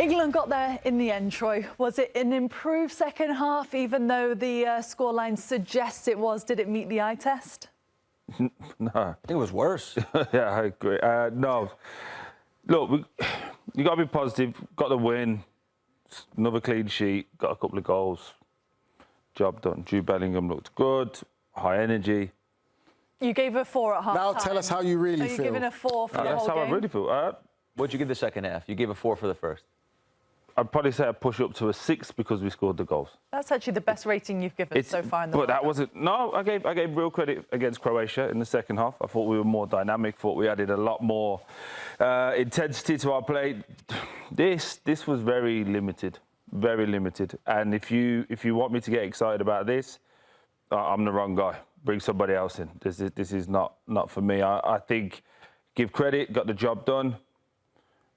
England got there in the end, Troy. Was it an improved second half, even though the scoreline suggests it was? Did it meet the eye test? No. I think it was worse. Yeah, I agree. No. Look, you got to be positive. Got the win. Another clean sheet. Got a couple of goals. Job done. Jude Bellingham looked good. High energy. You gave a 4 at half Now time. tell us how you really feel. Are you giving a 4 for the whole game? That's how I really feel. What'd you give the second half? You gave a 4 for the first. I'd probably say I'd push up to a 6 because we scored the goals. That's actually the best rating you've given so far in the But World that Cup. wasn't... No, I gave real credit against Croatia in the second half. I thought we were more dynamic, thought we added a lot more intensity to our play. This was very limited, very limited. And if you want me to get excited about this, I'm the wrong guy. Bring somebody else in. This is not for me. I think give credit, got the job done.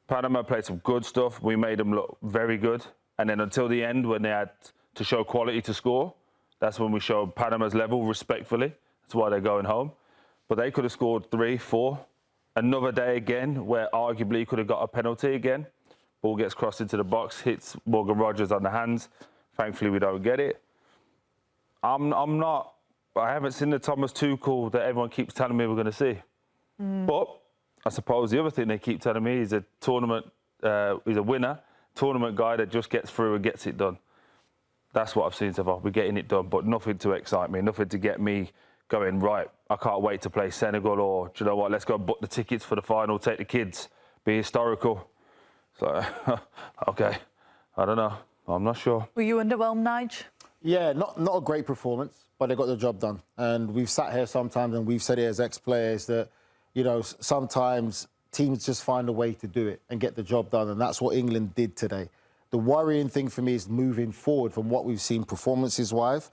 Panama played some good stuff. We made them look very good. And then until the end, when they had to show quality to score, that's when we showed Panama's level respectfully. That's why they're going home. But they could have scored 3, 4. Another day again, where arguably he could have got a penalty again. Ball gets crossed into the box, hits Morgan Rogers on the hands. Thankfully, we don't get it. I haven't seen the Thomas Tuchel that everyone keeps telling me we're going to see. But I suppose the other thing they keep telling me is he's a winner, tournament guy that just gets through and gets it done. That's what I've seen so far. We're getting it done, but nothing to excite me, nothing to get me going, right, I can't wait to play Senegal, or, do you know what, let's go book the tickets for the final, take the kids, be historical. So, OK, I don't know. I'm not sure. Were you underwhelmed, Nige? Yeah, not a great performance, but they got the job done. And we've sat here sometimes and we've said it as ex-players that, you know, sometimes teams just find a way to do it and get the job done, and that's what England did today. The worrying thing for me is moving forward from what we've seen performances-wise,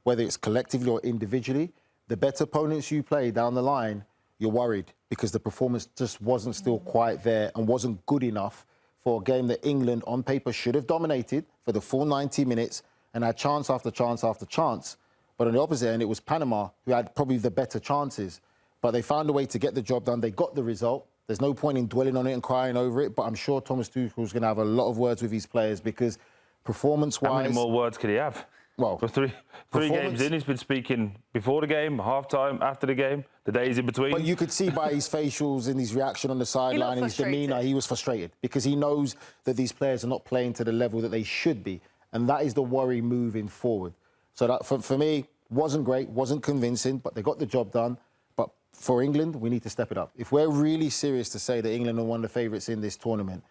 whether it's collectively or individually. The better opponents you play down the line, you're worried because the performance just wasn't still quite there and wasn't good enough for a game that England, on paper, should have dominated for the full 90 minutes and had chance after chance after chance. But on the opposite end, it was Panama who had probably the better chances. But they found a way to get the job done. They got the result. There's no point in dwelling on it and crying over it. But I'm sure Thomas Tuchel's going to have a lot of words with his players because performance-wise... How many more words could he have? Well, for three games in, he's been speaking before the game, half-time, after the game, the days in between. But you could see by his facials and his reaction on the sideline, his demeanour, he was frustrated because he knows that these players are not playing to the level that they should be. And that is the worry moving forward. So that, for me, wasn't great, wasn't convincing, but they got the job done. But for England, we need to step it up. If we're really serious to say that England are one of the favourites in this tournament,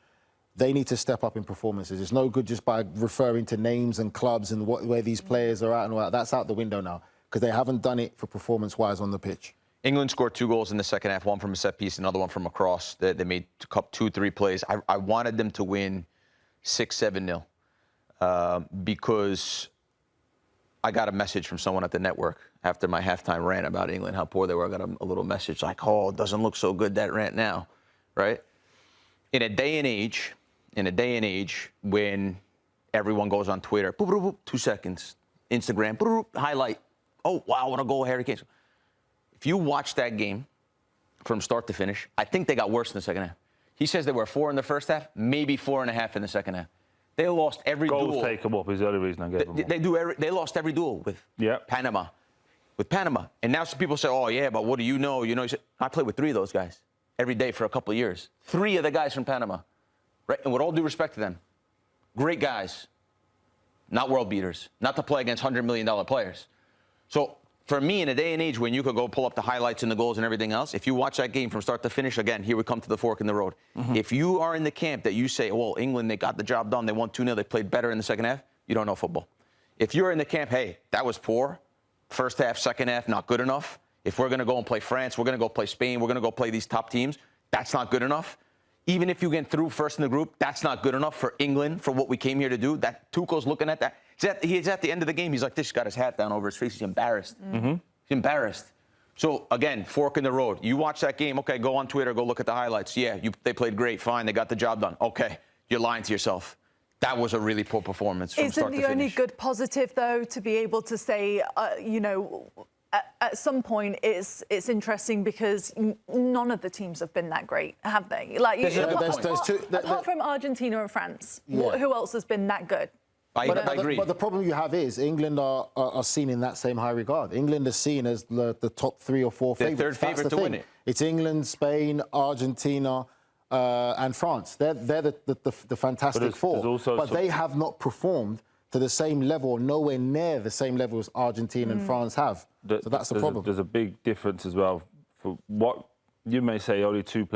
they need to step up in performances. It's no good just by referring to names and clubs and where these players are at and all that. That's out the window now because they haven't done it for performance-wise on the pitch. England scored 2 goals in the second half, one from a set piece, another one from a cross. They made 2-3 plays. I wanted them to win 6-7-0 because I got a message from someone at the network after my halftime rant about England, how poor they were. I got a little message like, oh, it doesn't look so good, that rant now, right? In a day and age when everyone goes on Twitter, boop, boop, boop, 2 seconds, Instagram, boop, boop, highlight, oh, wow, what a goal, Harry Kane. If you watch that game from start to finish, I think they got worse in the second half. He says there were 4 in the first half, maybe 4.5 in the second half. They lost every duel. Goals take them up is the only reason I gave them. They lost every duel with Panama. Panama. And now some people say, oh, yeah, but what do you know? You know, I played with 3 of those guys every day for a couple of years. 3 of the guys from Panama, right? And with all due respect to them, great guys, not world beaters, not to play against $100 million players. So for me, in a day and age when you could go pull up the highlights and the goals and everything else, if you watch that game from start to finish, again, here we come to the fork in the road. If you are in the camp that you say, well, England, they got the job done, they won 2-0, they played better in the second half, you don't know football. If you're in the camp, hey, that was poor, first half, second half, not good enough. If we're going to go and play France, we're going to go play Spain, we're going to go play these top teams, that's not good enough. Even if you get through first in the group, that's not good enough for England, for what we came here to do. That Tuchel's looking at that. He's at the end of the game. He's like this. He's got his hat down over his face. He's embarrassed. He's embarrassed. So, again, fork in the road. You watch that game. Okay, go on Twitter. Go look at the highlights. Yeah, they played great. Fine. They got the job done. Okay, you're lying to yourself. That was a really poor performance from start to finish. Isn't the only good positive, though, to be able to say, you know, at some point it's interesting because none of the teams have been that great, have they? Like, apart from Argentina and France, who else has been that good? I agree. But the problem you have is England are seen in that same high regard. England is seen as the top 3 or 4 favourites. Third favourite to win it. It's England, Spain, Argentina, and France. They're the fantastic four. But they have not performed to the same level, nowhere near the same level as Argentina and France have. So that's the problem. There's a big difference as well. For what you may say, only two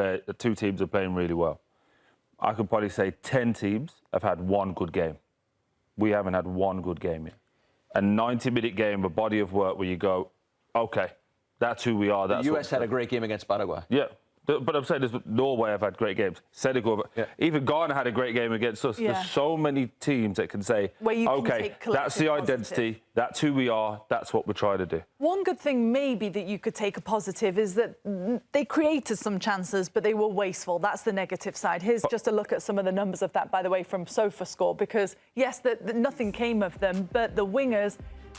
teams are playing really well. I could probably say 10 teams have had one good game. We haven't had one good game yet. A 90-minute game, a body of work where you go, OK, that's who we are. That's the US had a great game against Paraguay. Yeah. But I'm saying Norway have had great games. Senegal, even Ghana had a great game against us. There's so many teams that can say, OK, that's the identity, that's who we are, that's what we're trying to do. One good thing maybe that you could take a positive is that they created some chances, but they were wasteful. That's the negative side. Here's just a look at some of the numbers of that, by the way, from SofaScore, because, yes, nothing came of them, but the wingers,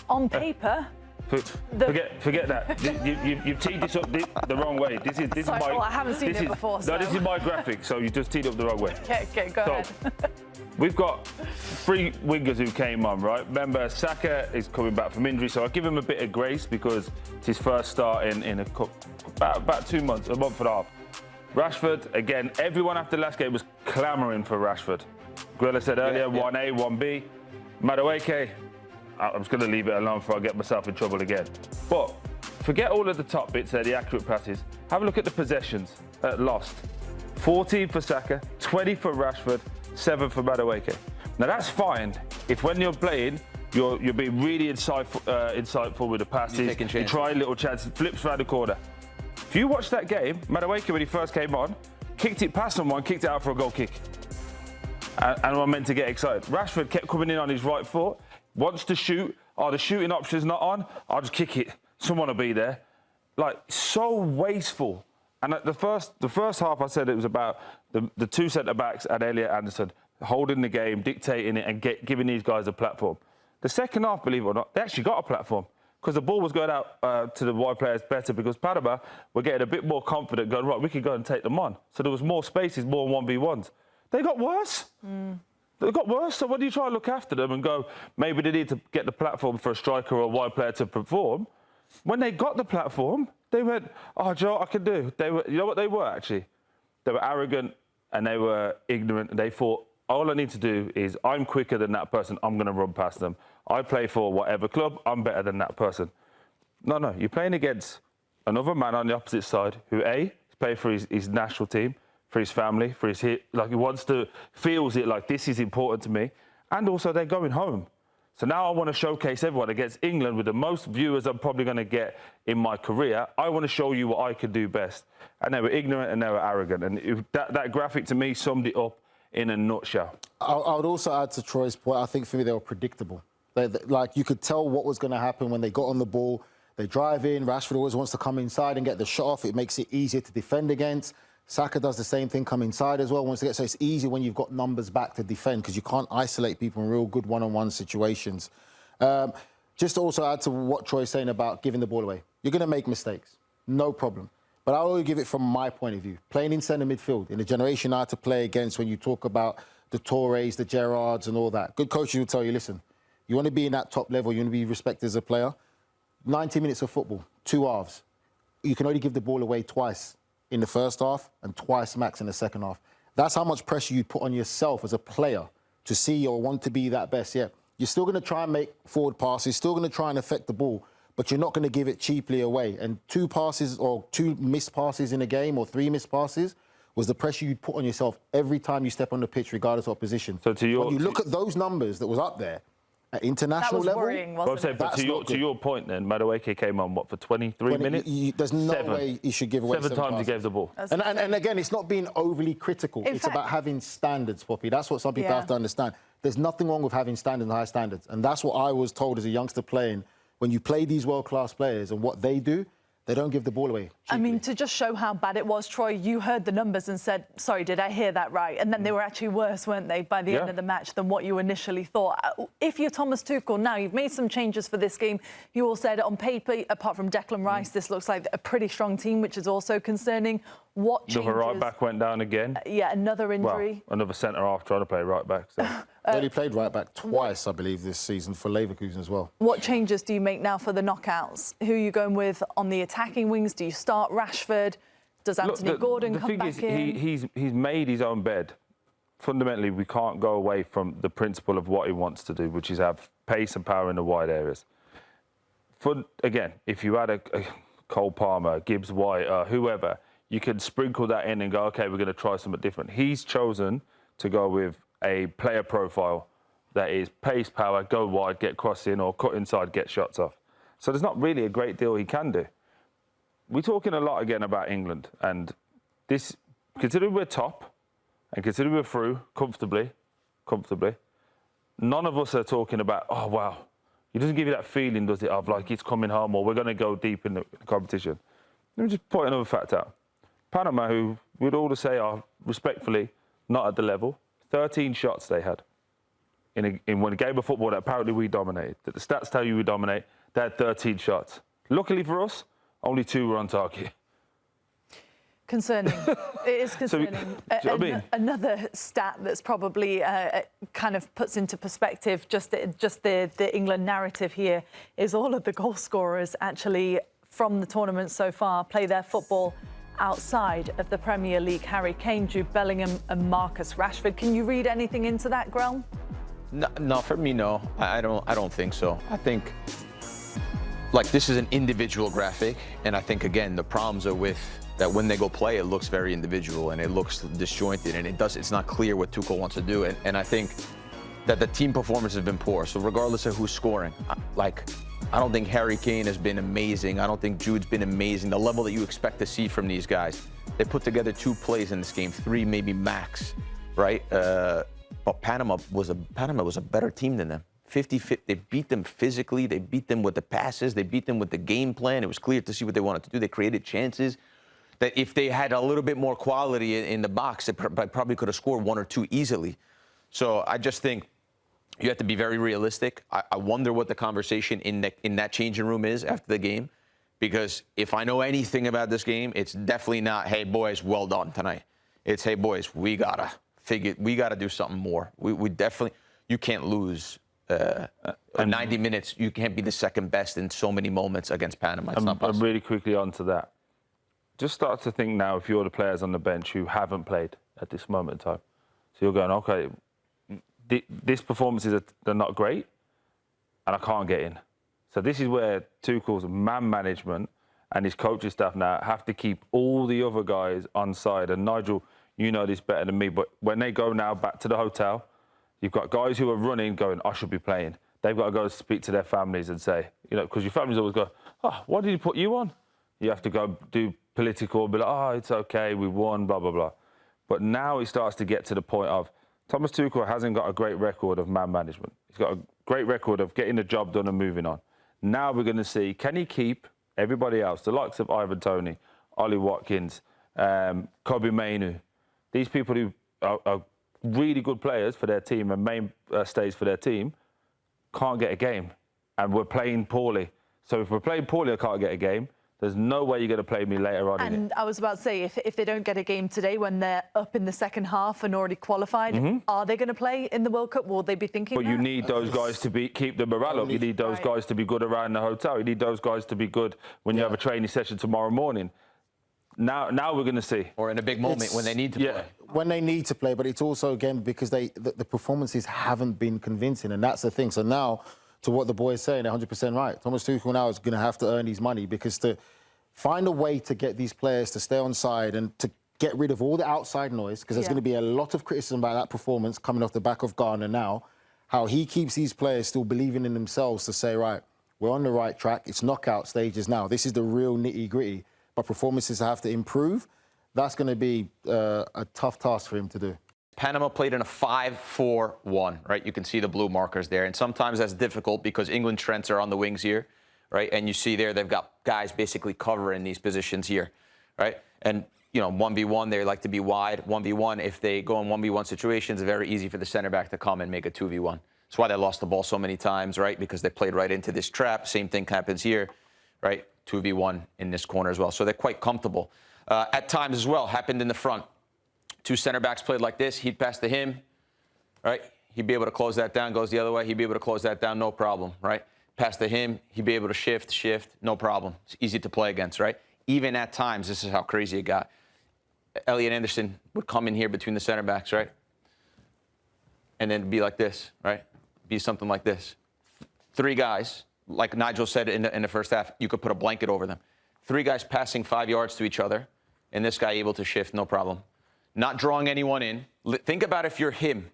on paper... Forget that. You've teed this up the wrong way. This is my. I haven't seen it before. No, this is my graphic. So you just teed up the wrong way. Okay, go ahead. We've got 3 wingers who came on, right? Remember, Saka is coming back from injury, so I'll give him a bit of grace because it's his first start in about 2 months, a month and a half. Rashford, again, everyone after the last game was clamouring for Rashford. Grella said earlier, 1A, 1B. Madueke, I'm just going to leave it alone before I get myself in trouble again. But forget all of the top bits there, the accurate passes. Have a look at the possessions lost. 14 for Saka, 20 for Rashford, 7 for Madueke. Now that's fine if when you're playing, you're being really insightful with the passes. You try little chances, flips around the corner. If you watch that game, Madueke, when he first came on, kicked it past someone, kicked it out for a goal kick. And I'm meant to get excited. Rashford kept coming in on his right foot. Wants to shoot. Oh, the shooting option's not on. I'll just kick it. Someone will be there. Like, so wasteful. And at the first half, I said it was about the 2 centre-backs and Elliot Anderson holding the game, dictating it and giving these guys a platform. The second half, believe it or not, they actually got a platform because the ball was going out to the wide players better because Panama were getting a bit more confident, going, right, we could go and take them on. So there was more spaces, more 1v1s. They got worse. They got worse. So when you try to look after them and go, maybe they need to get the platform for a striker or a wide player to perform, when they got the platform, they went, oh, do you know what I can do? You know what they were, actually? They were arrogant and they were ignorant. And they thought, all I need to do is I'm quicker than that person. I'm going to run past them. I play for whatever club. I'm better than that person. No. You're playing against another man on the opposite side who, A, is playing for his national team, for his family, for his like he feels it like this is important to me, and also they're going home. So now I want to showcase everyone against England with the most viewers I'm probably going to get in my career. I want to show you what I can do best. And they were ignorant and they were arrogant, and that graphic to me summed it up in a nutshell. I would also add to Troy's point. I think for me they were predictable. Like you could tell what was going to happen when they got on the ball. They drive in. Rashford always wants to come inside and get the shot off. It makes it easier to defend against. Saka does the same thing, come inside as well, wants to get, so it's easy when you've got numbers back to defend because you can't isolate people in real good one-on-one situations. Just to also add to what Troy's saying about giving the ball away. You're going to make mistakes, no problem. But I only give it from my point of view. Playing in centre midfield, in the generation I had to play against when you talk about the Torres, the Gerrards and all that, good coaches will tell you, listen, you want to be in that top level, you want to be respected as a player, 90 minutes of football, 2 halves. You can only give the ball away twice in the first half and twice max in the second half. That's how much pressure you put on yourself as a player to see or want to be that best. Yeah, you're still going to try and make forward passes, still going to try and affect the ball, but you're not going to give it cheaply away. And 2 passes or 2 missed passes in a game or 3 missed passes was the pressure you put on yourself every time you step on the pitch, regardless of opposition. So when you look at those numbers that was up there, at international level, worrying, wasn't it? To your point, then Madueke came on for 23 minutes. There's no way he should give away 7 times. Passes. He gave the ball. And again, it's not being overly critical. It's about having standards, Poppy. That's what some people have to understand. There's nothing wrong with having standards and high standards, and that's what I was told as a youngster playing. When you play these world-class players and what they do, they don't give the ball away cheaply. I mean, to just show how bad it was, Troy, you heard the numbers and said, sorry, did I hear that right? And then they were actually worse, weren't they, by the end of the match than what you initially thought. If you're Thomas Tuchel now, you've made some changes for this game. You all said on paper, apart from Declan Rice, this looks like a pretty strong team, which is also concerning. What changes? The right back went down again. Yeah, another injury. Well, another centre-half trying to play right back. So. They only played right back twice, I believe, this season for Leverkusen as well. What changes do you make now for the knockouts? Who are you going with on the attacking wings? Do you start Rashford? Does Anthony Gordon come back in? He's made his own bed. Fundamentally, we can't go away from the principle of what he wants to do, which is have pace and power in the wide areas. Again, if you had a Cole Palmer, Gibbs White, whoever, you could sprinkle that in and go, OK, we're going to try something different. He's chosen to go with a player profile that is pace, power, go wide, get cross in, or cut inside, get shots off. So there's not really a great deal he can do. We're talking a lot again about England, and this, considering we're top, and considering we're through comfortably, none of us are talking about, oh, wow. It doesn't give you that feeling, does it, of like it's coming home or we're going to go deep in the competition. Let me just point another fact out. Panama, who we'd all say are respectfully not at the level, 13 shots they had in one game of football that apparently we dominated. That the stats tell you we dominate. They had 13 shots. Luckily for us, only 2 were on target. Concerning. It is concerning. Another stat that's probably kind of puts into perspective just the England narrative here is all of the goal scorers actually from the tournament so far play their football outside of the Premier League. Harry Kane, Jude Bellingham and Marcus Rashford. Can you read anything into that, Grell? No, for me, no. I don't think so. I think, like, this is an individual graphic, and I think, again, the problems are with that when they go play, it looks very individual and it looks disjointed, and it's not clear what Tuchel wants to do. And I think that the team performance has been poor. So regardless of who's scoring, I don't think Harry Kane has been amazing. I don't think Jude's been amazing. The level that you expect to see from these guys. They put together 2 plays in this game, 3 maybe max, right? But Panama was a better team than them. 50-50. They beat them physically. They beat them with the passes. They beat them with the game plan. It was clear to see what they wanted to do. They created chances that if they had a little bit more quality in the box, they probably could have scored 1 or 2 easily. So I just think you have to be very realistic. I wonder what the conversation in that changing room is after the game, because if I know anything about this game, it's definitely not, hey, boys, well done tonight. It's, hey, boys, we got to do something more. We definitely, you can't lose 90 minutes. You can't be the second best in so many moments against Panama. It's not possible. I'm really quickly onto that. Just start to think now if you're the players on the bench who haven't played at this moment in time. So you're going, okay, this performance they're not great, and I can't get in. So this is where Tuchel's man management and his coaching staff now have to keep all the other guys on side. And Nigel, you know this better than me, but when they go now back to the hotel, you've got guys who are running going, I should be playing. They've got to go speak to their families and say, you know, because your families always go, oh, why did he put you on? You have to go do political, be like, oh, it's okay, we won, blah, blah, blah. But now it starts to get to the point of Thomas Tuchel hasn't got a great record of man management. He's got a great record of getting the job done and moving on. Now we're going to see, can he keep everybody else, the likes of Ivan Toney, Ollie Watkins, Kobe Mainu, these people who are really good players for their team and mainstays for their team, can't get a game. And we're playing poorly. So if we're playing poorly, I can't get a game. There's no way you're going to play me later on. And I was about to say, if they don't get a game today when they're up in the second half and already qualified, are they going to play in the World Cup? Will they be thinking But you need those guys to keep the morale up. You need those guys to be good around the hotel. You need those guys to be good when you have a training session tomorrow morning. Now we're going to see. Or in a big moment when they need to play. When they need to play, but it's also, again, because the performances haven't been convincing, and that's the thing. So now, to what the boy is saying, 100% right. Thomas Tuchel now is going to have to earn his money, because to find a way to get these players to stay on side and to get rid of all the outside noise, because there's going to be a lot of criticism about that performance coming off the back of Ghana now, how he keeps these players still believing in themselves to say, right, we're on the right track. It's knockout stages now. This is the real nitty-gritty. But performances have to improve. That's going to be a tough task for him to do. Panama played in a 5-4-1, right? You can see the blue markers there. And sometimes that's difficult because England strengths are on the wings here, right? And you see there they've got guys basically covering these positions here, right? And, you know, 1v1, they like to be wide. 1v1, if they go in 1v1 situations, it's very easy for the center back to come and make a 2v1. That's why they lost the ball so many times, right? Because they played right into this trap. Same thing happens here, right? 2v1 in this corner as well. So they're quite comfortable. At times as well, happened in the front. Two center backs played like this. He'd pass to him, right? He'd be able to close that down. Goes the other way. He'd be able to close that down, no problem, right? Pass to him. He'd be able to shift, no problem. It's easy to play against, right? Even at times, this is how crazy it got. Elliot Anderson would come in here between the center backs, right? And then be like this, right? Be something like this. Three guys, like Nigel said in the first half, you could put a blanket over them. Three guys passing 5 yards to each other, and this guy able to shift, no problem. Not drawing anyone in. Think about if you're him,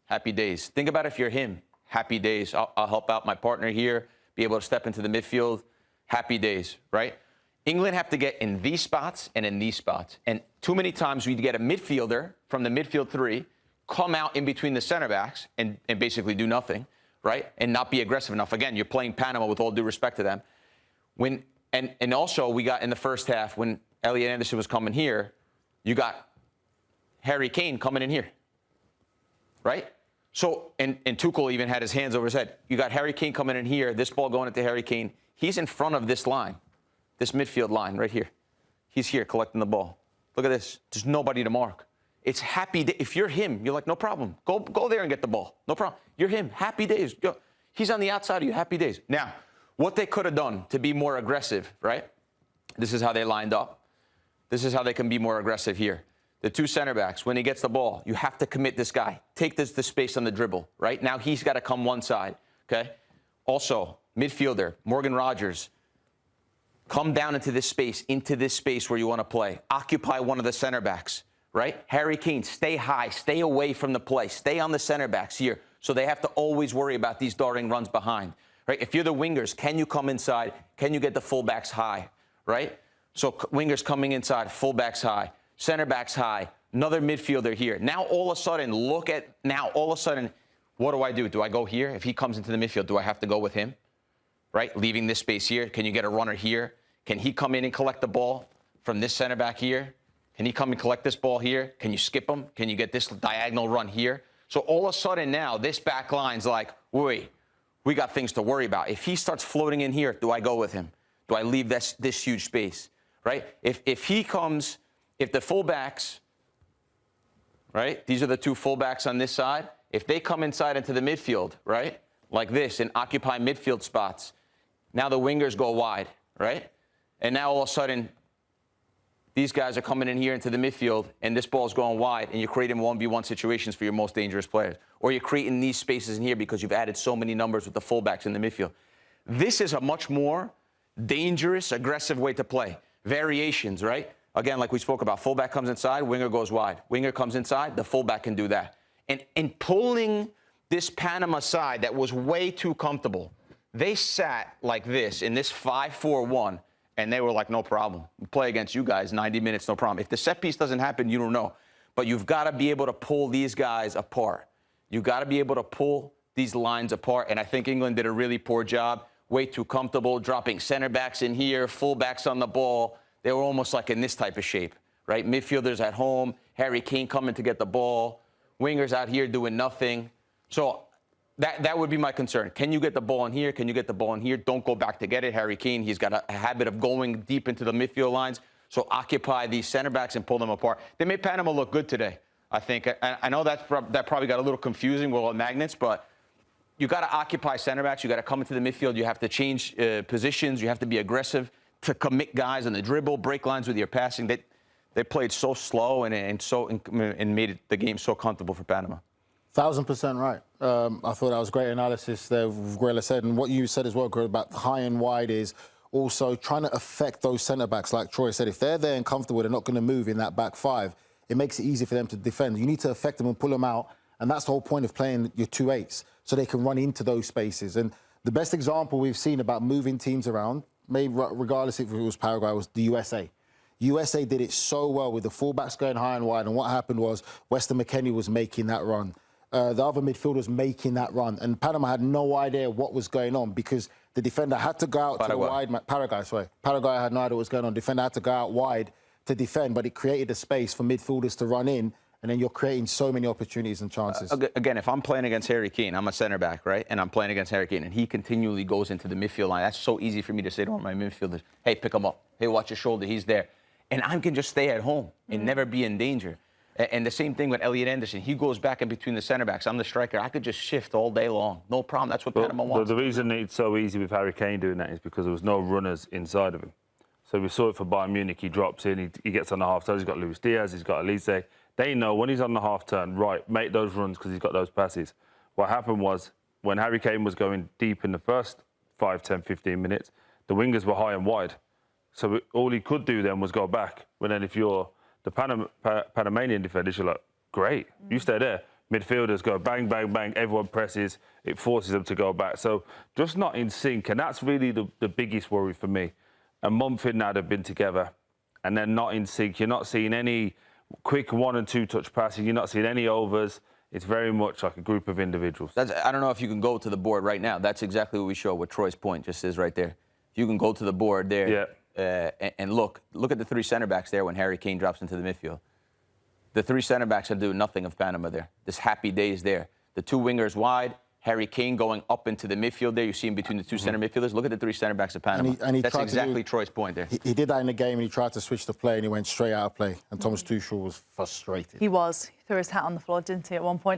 happy days. Think about if you're him, happy days. I'll help out my partner here, be able to step into the midfield, happy days, right? England have to get in these spots and in these spots. And too many times we get a midfielder from the midfield three, come out in between the center backs and basically do nothing, right? And not be aggressive enough. Again, you're playing Panama with all due respect to them. And also we got in the first half when Elliot Anderson was coming here, you got Harry Kane coming in here, right? So, and Tuchel even had his hands over his head. You got Harry Kane coming in here, this ball going into Harry Kane. He's in front of this line, this midfield line right here. He's here collecting the ball. Look at this. There's nobody to mark. It's happy day. If you're him, you're like, no problem. Go there and get the ball. No problem. You're him. Happy days. He's on the outside of you. Happy days. Now, what they could have done to be more aggressive, right? This is how they lined up. This is how they can be more aggressive here. The two center backs, when he gets the ball, you have to commit this guy. Take the space on the dribble, right? Now he's got to come one side, okay? Also, midfielder, Morgan Rogers, come down into this space where you want to play. Occupy one of the center backs, right? Harry Kane, stay high, stay away from the play. Stay on the center backs here. So they have to always worry about these darting runs behind, right? If you're the wingers, can you come inside? Can you get the fullbacks high, right? So wingers coming inside, fullbacks high. Center backs high, another midfielder here. Now, all of a sudden, what do? Do I go here? If he comes into the midfield, do I have to go with him? Right? Leaving this space here. Can you get a runner here? Can he come in and collect the ball from this center back here? Can he come and collect this ball here? Can you skip him? Can you get this diagonal run here? So all of a sudden now, this back line's like, wait, we got things to worry about. If he starts floating in here, do I go with him? Do I leave this huge space? Right? If he comes... If the fullbacks, right, these are the two fullbacks on this side, if they come inside into the midfield, right, like this and occupy midfield spots, now the wingers go wide, right? And now all of a sudden, these guys are coming in here into the midfield and this ball's going wide and you're creating 1v1 situations for your most dangerous players. Or you're creating these spaces in here because you've added so many numbers with the fullbacks in the midfield. This is a much more dangerous, aggressive way to play. Variations, right? Again, like we spoke about, fullback comes inside, winger goes wide. Winger comes inside, the fullback can do that. And pulling this Panama side that was way too comfortable, they sat like this in this 5-4-1, and they were like, no problem. We play against you guys 90 minutes, no problem. If the set piece doesn't happen, you don't know. But you've got to be able to pull these guys apart. You've got to be able to pull these lines apart, and I think England did a really poor job, way too comfortable, dropping center backs in here, fullbacks on the ball. They were almost like in this type of shape, right? Midfielders at home, Harry Kane coming to get the ball, wingers out here doing nothing. So that would be my concern. Can you get the ball in here? Can you get the ball in here? Don't go back to get it. Harry Kane, he's got a habit of going deep into the midfield lines. So occupy these center backs and pull them apart. They made Panama look good today, I think. I know that probably got a little confusing with all the magnets, but you got to occupy center backs. You got to come into the midfield. You have to change positions. You have to be aggressive to commit guys on the dribble, break lines with your passing. They played so slow and made the game so comfortable for Panama. 1,000% right. I thought that was great analysis there, Grella said. And what you said as well, Grella, about high and wide is also trying to affect those centre-backs. Like Troy said, if they're there and comfortable, they're not going to move in that back five. It makes it easy for them to defend. You need to affect them and pull them out. And that's the whole point of playing your 2-8s, so they can run into those spaces. And the best example we've seen about moving teams around, maybe regardless if it was Paraguay, was the USA. USA did it so well with the fullbacks going high and wide, and what happened was Weston McKennie was making that run. The other midfielders making that run, and Panama had no idea what was going on because The defender had to go out to the wide. Paraguay had no idea what was going on. Defender had to go out wide to defend, but it created a space for midfielders to run in, and then you're creating so many opportunities and chances. Again, if I'm playing against Harry Kane, I'm a center back, right? And I'm playing against Harry Kane, and he continually goes into the midfield line. That's so easy for me to say to one of my midfielders, hey, pick him up. Hey, watch your shoulder. He's there. And I can just stay at home and never be in danger. And the same thing with Elliot Anderson. He goes back in between the center backs. I'm the striker. I could just shift all day long. No problem. That's what Panama wants. The reason it's so easy with Harry Kane doing that is because there was no runners inside of him. So we saw it for Bayern Munich. He drops in, he gets on the half turn. He's got Luis Diaz, he's got Elise. They know when he's on the half turn, right, make those runs because he's got those passes. What happened was when Harry Kane was going deep in the first 5, 10, 15 minutes, the wingers were high and wide. So all he could do then was go back. But then if you're the Panamanian defenders, you're like, great, you stay there. Midfielders go bang, bang, bang, everyone presses, it forces them to go back. So just not in sync, and that's really the biggest worry for me. A month in now they've been together, and they're not in sync. You're not seeing any quick 1 and 2 touch passing, you're not seeing any overs. It's very much like a group of individuals. I don't know if you can go to the board right now. That's exactly what we show, what Troy's point just is right there. If you can go to the board there and look at the 3 center backs there when Harry Kane drops into the midfield. The 3 center backs are doing nothing of Panama there. This happy days there. The 2 wingers wide, Harry Kane going up into the midfield there. You see him between the 2 center midfielders. Look at the 3 center backs of Panama. That's exactly Troy's point there. He did that in the game, and he tried to switch the play, and he went straight out of play. And Thomas Tuchel was frustrated. He was. He threw his hat on the floor, didn't he, at one point?